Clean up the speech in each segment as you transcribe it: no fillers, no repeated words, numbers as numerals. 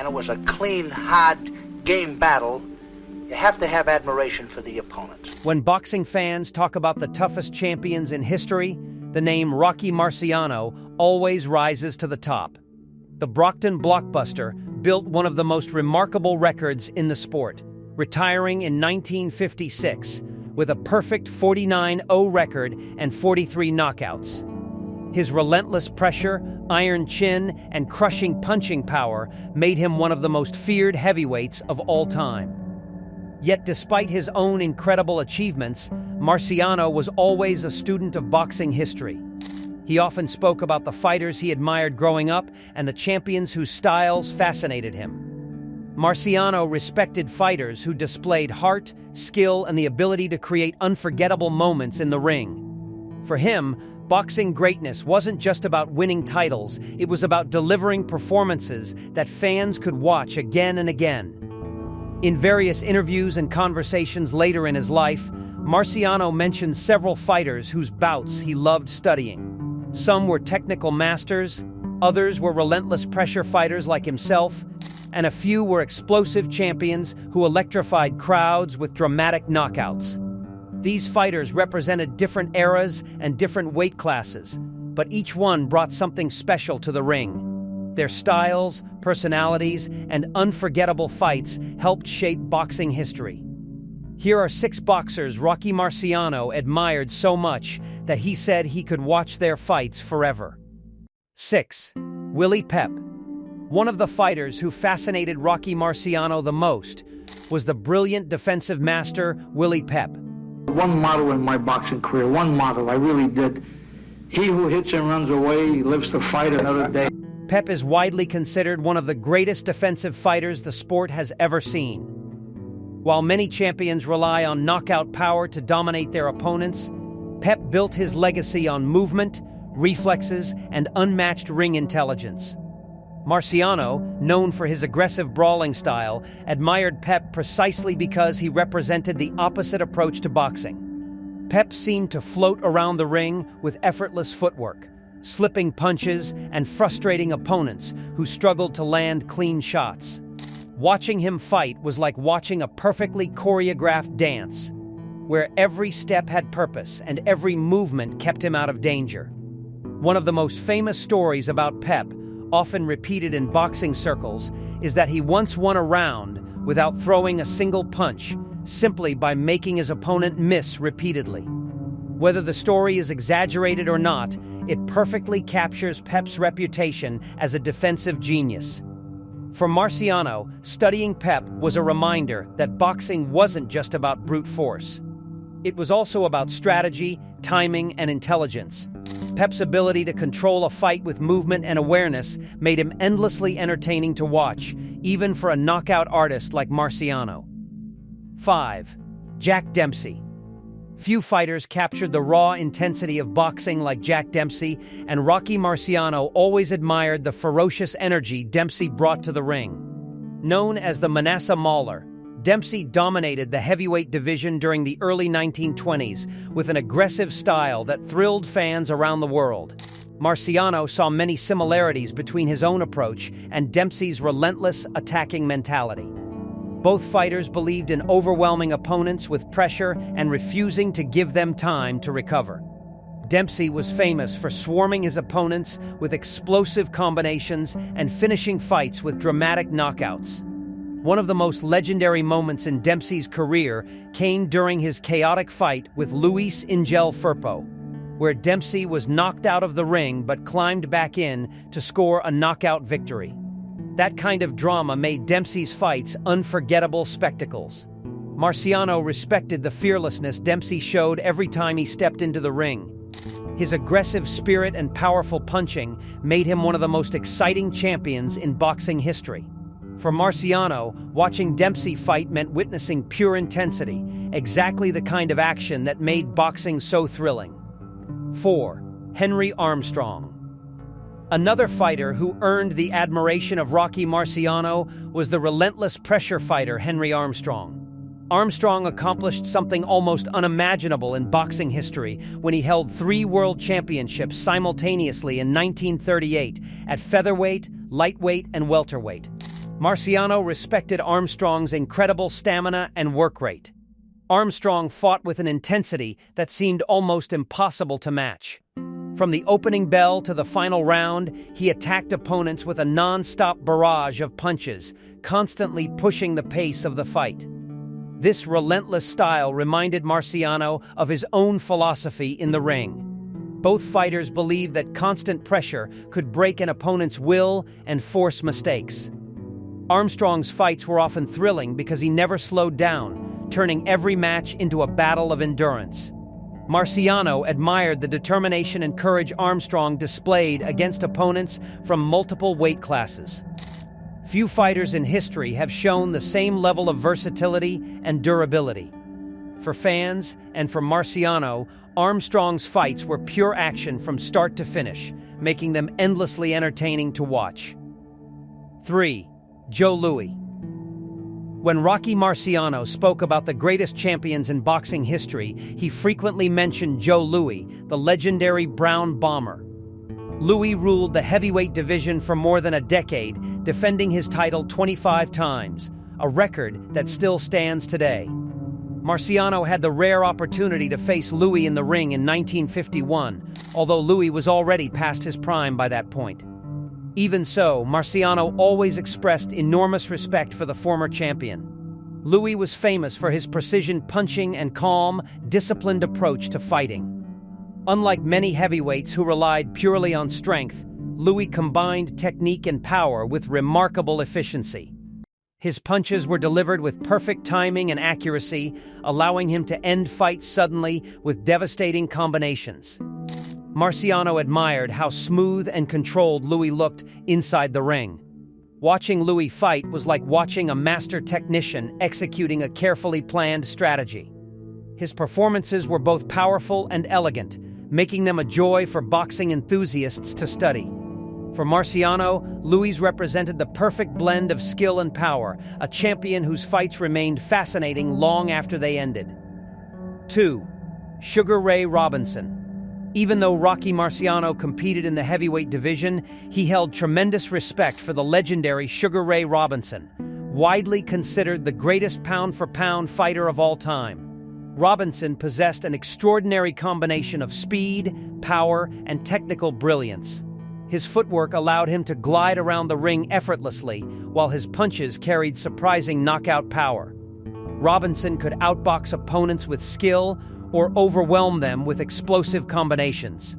it was a clean, hard game battle, you have to have admiration for the opponent. When boxing fans talk about the toughest champions in history, the name Rocky Marciano always rises to the top. The Brockton blockbuster built one of the most remarkable records in the sport, retiring in 1956 with a perfect 49-0 record and 43 knockouts. His relentless pressure, iron chin, and crushing punching power made him one of the most feared heavyweights of all time. Yet despite his own incredible achievements, Marciano was always a student of boxing history. He often spoke about the fighters he admired growing up and the champions whose styles fascinated him. Marciano respected fighters who displayed heart, skill, and the ability to create unforgettable moments in the ring. For him, boxing greatness wasn't just about winning titles, it was about delivering performances that fans could watch again and again. In various interviews and conversations later in his life, Marciano mentioned several fighters whose bouts he loved studying. Some were technical masters, others were relentless pressure fighters like himself, and a few were explosive champions who electrified crowds with dramatic knockouts. These fighters represented different eras and different weight classes, but each one brought something special to the ring. Their styles, personalities, and unforgettable fights helped shape boxing history. Here are 6 boxers Rocky Marciano admired so much that he said he could watch their fights forever. 6. Willie Pep. One of the fighters who fascinated Rocky Marciano the most was the brilliant defensive master Willie Pep. One motto in my boxing career, one motto, I really did. He who hits and runs away lives to fight another day. Pep is widely considered one of the greatest defensive fighters the sport has ever seen. While many champions rely on knockout power to dominate their opponents, Pep built his legacy on movement, reflexes, and unmatched ring intelligence. Marciano, known for his aggressive brawling style, admired Pep precisely because he represented the opposite approach to boxing. Pep seemed to float around the ring with effortless footwork, slipping punches and frustrating opponents who struggled to land clean shots. Watching him fight was like watching a perfectly choreographed dance, where every step had purpose and every movement kept him out of danger. One of the most famous stories about Pep, often repeated in boxing circles, is that he once won a round without throwing a single punch, simply by making his opponent miss repeatedly. Whether the story is exaggerated or not, it perfectly captures Pep's reputation as a defensive genius. For Marciano, studying Pep was a reminder that boxing wasn't just about brute force. It was also about strategy, timing, and intelligence. Pep's ability to control a fight with movement and awareness made him endlessly entertaining to watch, even for a knockout artist like Marciano. 5. Jack Dempsey. Few fighters captured the raw intensity of boxing like Jack Dempsey, and Rocky Marciano always admired the ferocious energy Dempsey brought to the ring. Known as the Manasseh Mauler, Dempsey dominated the heavyweight division during the early 1920s with an aggressive style that thrilled fans around the world. Marciano saw many similarities between his own approach and Dempsey's relentless attacking mentality. Both fighters believed in overwhelming opponents with pressure and refusing to give them time to recover. Dempsey was famous for swarming his opponents with explosive combinations and finishing fights with dramatic knockouts. One of the most legendary moments in Dempsey's career came during his chaotic fight with Louie Firpo, where Dempsey was knocked out of the ring but climbed back in to score a knockout victory. That kind of drama made Dempsey's fights unforgettable spectacles. Marciano respected the fearlessness Dempsey showed every time he stepped into the ring. His aggressive spirit and powerful punching made him one of the most exciting champions in boxing history. For Marciano, watching Dempsey fight meant witnessing pure intensity, exactly the kind of action that made boxing so thrilling. 4. Henry Armstrong. Another fighter who earned the admiration of Rocky Marciano was the relentless pressure fighter Henry Armstrong. Armstrong accomplished something almost unimaginable in boxing history when he held 3 world championships simultaneously in 1938 at featherweight, lightweight, and welterweight. Marciano respected Armstrong's incredible stamina and work rate. Armstrong fought with an intensity that seemed almost impossible to match. From the opening bell to the final round, he attacked opponents with a non-stop barrage of punches, constantly pushing the pace of the fight. This relentless style reminded Marciano of his own philosophy in the ring. Both fighters believed that constant pressure could break an opponent's will and force mistakes. Armstrong's fights were often thrilling because he never slowed down, turning every match into a battle of endurance. Marciano admired the determination and courage Armstrong displayed against opponents from multiple weight classes. Few fighters in history have shown the same level of versatility and durability. For fans and for Marciano, Armstrong's fights were pure action from start to finish, making them endlessly entertaining to watch. 3. Joe Louie. When Rocky Marciano spoke about the greatest champions in boxing history, he frequently mentioned Joe Louie, the legendary Brown Bomber. Louie ruled the heavyweight division for more than a decade, defending his title 25 times, a record that still stands today. Marciano had the rare opportunity to face Louie in the ring in 1951, although Louie was already past his prime by that point. Even so, Marciano always expressed enormous respect for the former champion. Louie was famous for his precision punching and calm, disciplined approach to fighting. Unlike many heavyweights who relied purely on strength, Louie combined technique and power with remarkable efficiency. His punches were delivered with perfect timing and accuracy, allowing him to end fights suddenly with devastating combinations. Marciano admired how smooth and controlled Louie looked inside the ring. Watching Louie fight was like watching a master technician executing a carefully planned strategy. His performances were both powerful and elegant, making them a joy for boxing enthusiasts to study. For Marciano, Louie represented the perfect blend of skill and power, a champion whose fights remained fascinating long after they ended. 2. Sugar Ray Robinson. Even though Rocky Marciano competed in the heavyweight division, he held tremendous respect for the legendary Sugar Ray Robinson, widely considered the greatest pound-for-pound fighter of all time. Robinson possessed an extraordinary combination of speed, power, and technical brilliance. His footwork allowed him to glide around the ring effortlessly, while his punches carried surprising knockout power. Robinson could outbox opponents with skill or overwhelm them with explosive combinations.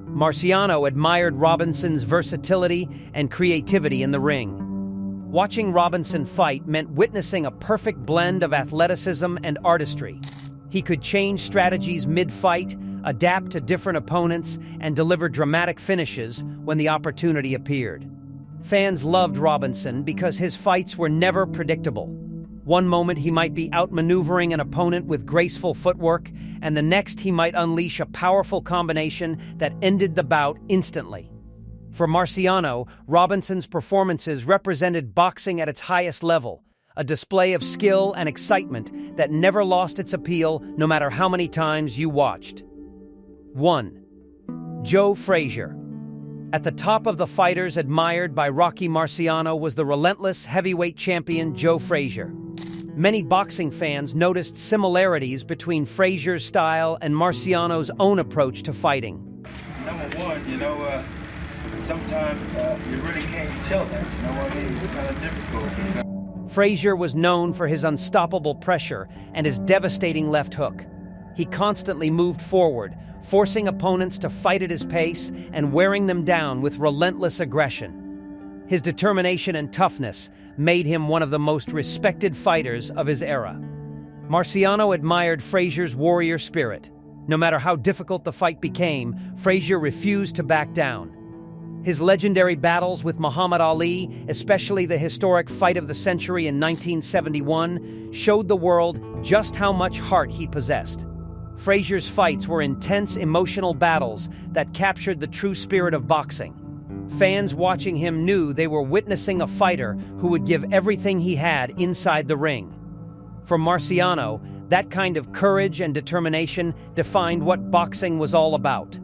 Marciano admired Robinson's versatility and creativity in the ring. Watching Robinson fight meant witnessing a perfect blend of athleticism and artistry. He could change strategies mid-fight, adapt to different opponents, and deliver dramatic finishes when the opportunity appeared. Fans loved Robinson because his fights were never predictable. One moment he might be outmaneuvering an opponent with graceful footwork, and the next he might unleash a powerful combination that ended the bout instantly. For Marciano, Robinson's performances represented boxing at its highest level, a display of skill and excitement that never lost its appeal no matter how many times you watched. 1. Joe Frasier. At the top of the fighters admired by Rocky Marciano was the relentless heavyweight champion Joe Frasier. Many boxing fans noticed similarities between Frasier's style and Marciano's own approach to fighting. Number one, sometimes you really can't tell that, you know what I mean? It's kind of difficult because Frasier was known for his unstoppable pressure and his devastating left hook. He constantly moved forward, forcing opponents to fight at his pace and wearing them down with relentless aggression. His determination and toughness made him one of the most respected fighters of his era. Marciano admired Frasier's warrior spirit. No matter how difficult the fight became, Frasier refused to back down. His legendary battles with Muhammad Ali, especially the historic fight of the century in 1971, showed the world just how much heart he possessed. Frasier's fights were intense emotional battles that captured the true spirit of boxing. Fans watching him knew they were witnessing a fighter who would give everything he had inside the ring. For Marciano, that kind of courage and determination defined what boxing was all about.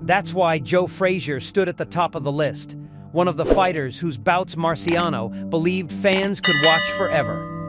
That's why Joe Frasier stood at the top of the list. one of the fighters whose bouts Marciano believed fans could watch forever.